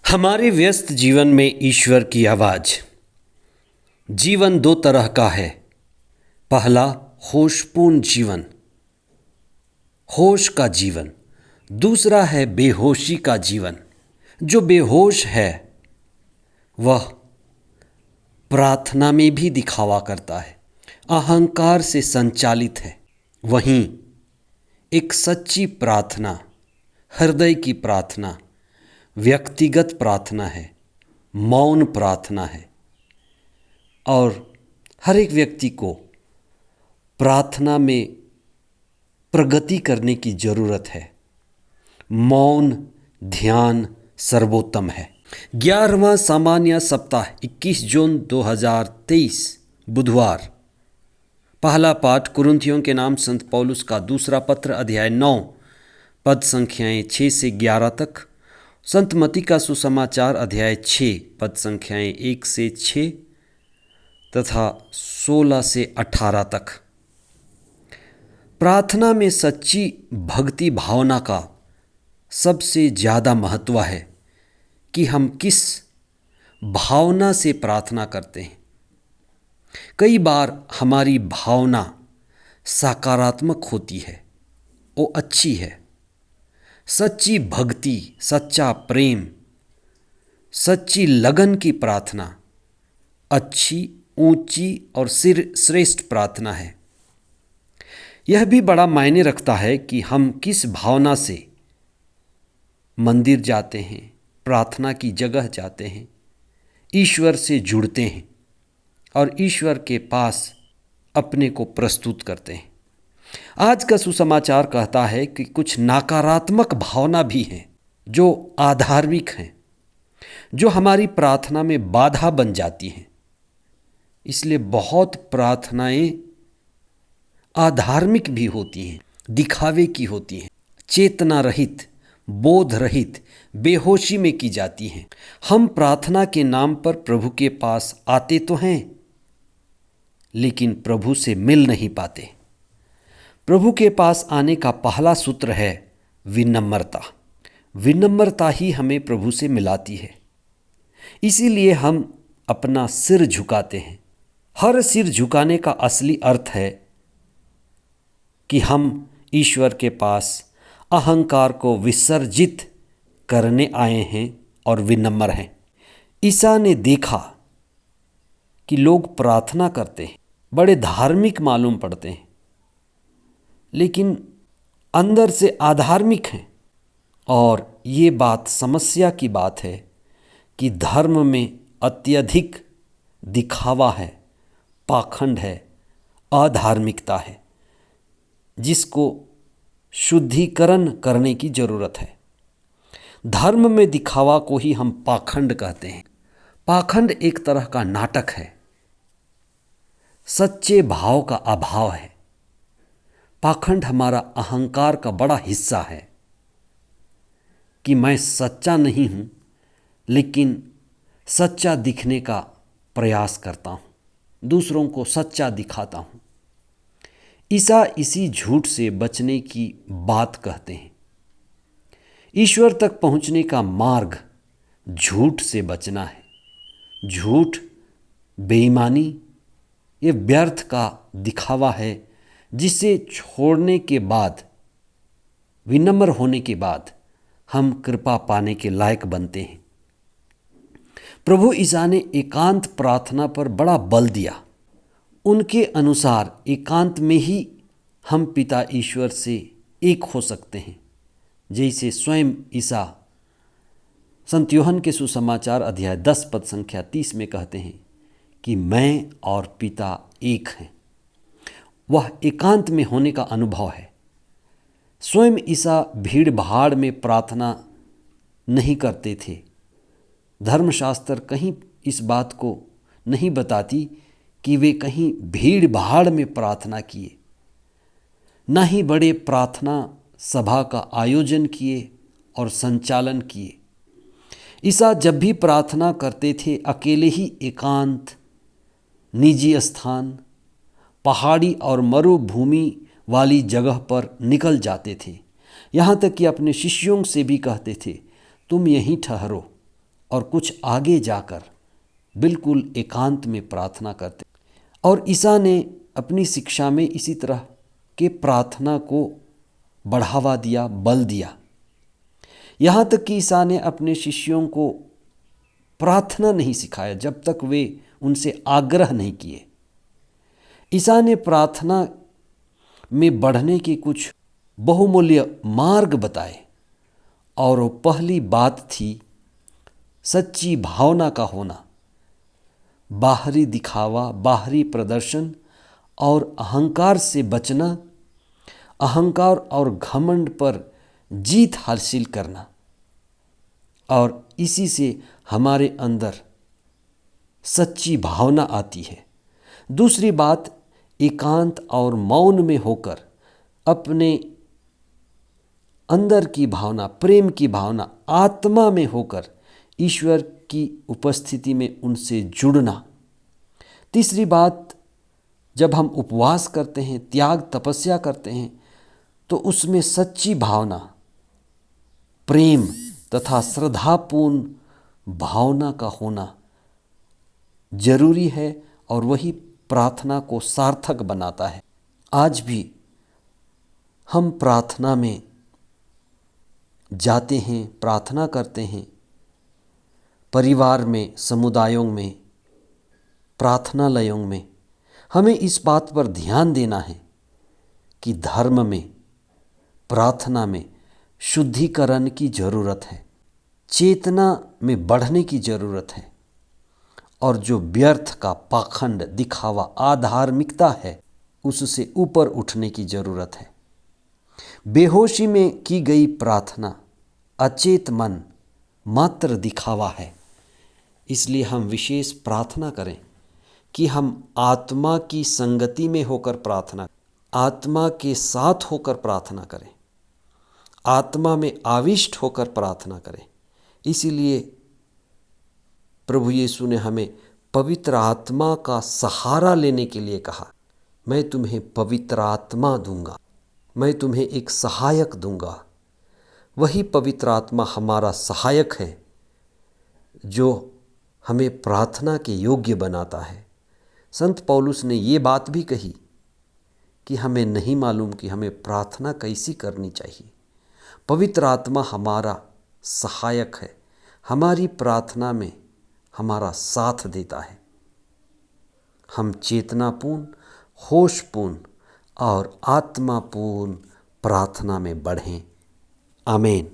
हमारे व्यस्त जीवन में ईश्वर की आवाज़। जीवन दो तरह का है। पहला होशपूर्ण जीवन, होश का जीवन। दूसरा है बेहोशी का जीवन। जो बेहोश है वह प्रार्थना में भी दिखावा करता है, अहंकार से संचालित है। वहीं एक सच्ची प्रार्थना, हृदय की प्रार्थना, व्यक्तिगत प्रार्थना है, मौन प्रार्थना है। और हर एक व्यक्ति को प्रार्थना में प्रगति करने की ज़रूरत है। मौन ध्यान सर्वोत्तम है। 11वां सामान्य सप्ताह 21 जून 2023 बुधवार। पहला पाठ कुरिन्थियों के नाम संत पौलुस का दूसरा पत्र अध्याय 9 पद संख्याएं 6 से 11 तक। संत मती का सुसमाचार अध्याय 6 पद संख्याएं 1 से 6 तथा 16 से 18 तक। प्रार्थना में सच्ची भक्ति भावना का सबसे ज़्यादा महत्व है कि हम किस भावना से प्रार्थना करते हैं। कई बार हमारी भावना सकारात्मक होती है, वो अच्छी है। सच्ची भक्ति, सच्चा प्रेम, सच्ची लगन की प्रार्थना अच्छी, ऊंची और श्रेष्ठ प्रार्थना है। यह भी बड़ा मायने रखता है कि हम किस भावना से मंदिर जाते हैं, प्रार्थना की जगह जाते हैं, ईश्वर से जुड़ते हैं और ईश्वर के पास अपने को प्रस्तुत करते हैं। आज का सुसमाचार कहता है कि कुछ नकारात्मक भावना भी हैं जो अधार्मिक हैं, जो हमारी प्रार्थना में बाधा बन जाती हैं। इसलिए बहुत प्रार्थनाएं अधार्मिक भी होती हैं, दिखावे की होती हैं, चेतना रहित, बोध रहित, बेहोशी में की जाती हैं। हम प्रार्थना के नाम पर प्रभु के पास आते तो हैं, लेकिन प्रभु से मिल नहीं पाते। प्रभु के पास आने का पहला सूत्र है विनम्रता। विनम्रता ही हमें प्रभु से मिलाती है। इसीलिए हम अपना सिर झुकाते हैं। हर सिर झुकाने का असली अर्थ है कि हम ईश्वर के पास अहंकार को विसर्जित करने आए हैं और विनम्र हैं। ईसा ने देखा कि लोग प्रार्थना करते हैं, बड़े धार्मिक मालूम पड़ते हैं, लेकिन अंदर से अधार्मिक हैं। और ये बात समस्या की बात है कि धर्म में अत्यधिक दिखावा है, पाखंड है, अधार्मिकता है, जिसको शुद्धिकरण करने की ज़रूरत है। धर्म में दिखावा को ही हम पाखंड कहते हैं। पाखंड एक तरह का नाटक है, सच्चे भाव का अभाव है। पाखंड हमारा अहंकार का बड़ा हिस्सा है कि मैं सच्चा नहीं हूँ, लेकिन सच्चा दिखने का प्रयास करता हूँ, दूसरों को सच्चा दिखाता हूँ। ईसा इसी झूठ से बचने की बात कहते हैं। ईश्वर तक पहुँचने का मार्ग झूठ से बचना है। झूठ, बेईमानी, ये व्यर्थ का दिखावा है, जिसे छोड़ने के बाद, विनम्र होने के बाद हम कृपा पाने के लायक बनते हैं। प्रभु ईसा ने एकांत प्रार्थना पर बड़ा बल दिया। उनके अनुसार एकांत में ही हम पिता ईश्वर से एक हो सकते हैं, जैसे स्वयं ईसा संत यूहन्ना के सुसमाचार अध्याय 10 पद संख्या 30 में कहते हैं कि मैं और पिता एक हैं। वह एकांत में होने का अनुभव है। स्वयं ईसा भीड़ भाड़ में प्रार्थना नहीं करते थे। धर्मशास्त्र कहीं इस बात को नहीं बताती कि वे कहीं भीड़ भाड़ में प्रार्थना किए, न ही बड़े प्रार्थना सभा का आयोजन किए और संचालन किए। ईसा जब भी प्रार्थना करते थे, अकेले ही एकांत, निजी स्थान, पहाड़ी और मरुभूमि वाली जगह पर निकल जाते थे। यहाँ तक कि अपने शिष्यों से भी कहते थे, तुम यहीं ठहरो, और कुछ आगे जाकर बिल्कुल एकांत में प्रार्थना करते। और ईसा ने अपनी शिक्षा में इसी तरह के प्रार्थना को बढ़ावा दिया, बल दिया। यहाँ तक कि ईसा ने अपने शिष्यों को प्रार्थना नहीं सिखाया जब तक वे उनसे आग्रह नहीं किए। ईसा ने प्रार्थना में बढ़ने के कुछ बहुमूल्य मार्ग बताए और वो पहली बात थी सच्ची भावना का होना। बाहरी दिखावा, बाहरी प्रदर्शन और अहंकार से बचना, अहंकार और घमंड पर जीत हासिल करना, और इसी से हमारे अंदर सच्ची भावना आती है। दूसरी बात, एकांत और मौन में होकर अपने अंदर की भावना, प्रेम की भावना, आत्मा में होकर ईश्वर की उपस्थिति में उनसे जुड़ना। तीसरी बात, जब हम उपवास करते हैं, त्याग तपस्या करते हैं, तो उसमें सच्ची भावना, प्रेम तथा श्रद्धापूर्ण भावना का होना जरूरी है और वही प्रार्थना को सार्थक बनाता है। आज भी हम प्रार्थना में जाते हैं, प्रार्थना करते हैं, परिवार में, समुदायों में, प्रार्थनालयों में। हमें इस बात पर ध्यान देना है कि धर्म में, प्रार्थना में शुद्धिकरण की ज़रूरत है, चेतना में बढ़ने की ज़रूरत है, और जो व्यर्थ का पाखंड, दिखावा, आधार्मिकता है उससे ऊपर उठने की ज़रूरत है। बेहोशी में की गई प्रार्थना, अचेत मन, मात्र दिखावा है। इसलिए हम विशेष प्रार्थना करें कि हम आत्मा की संगति में होकर प्रार्थना, आत्मा के साथ होकर प्रार्थना करें, आत्मा में आविष्ट होकर प्रार्थना करें। इसीलिए प्रभु यीशु ने हमें पवित्र आत्मा का सहारा लेने के लिए कहा, मैं तुम्हें पवित्र आत्मा दूंगा, मैं तुम्हें एक सहायक दूंगा। वही पवित्र आत्मा हमारा सहायक है जो हमें प्रार्थना के योग्य बनाता है। संत पौलुस ने ये बात भी कही कि हमें नहीं मालूम कि हमें प्रार्थना कैसी करनी चाहिए। पवित्र आत्मा हमारा सहायक है, हमारी प्रार्थना में हमारा साथ देता है। हम चेतनापूर्ण, होशपूर्ण और आत्मापूर्ण प्रार्थना में बढ़ें। आमीन।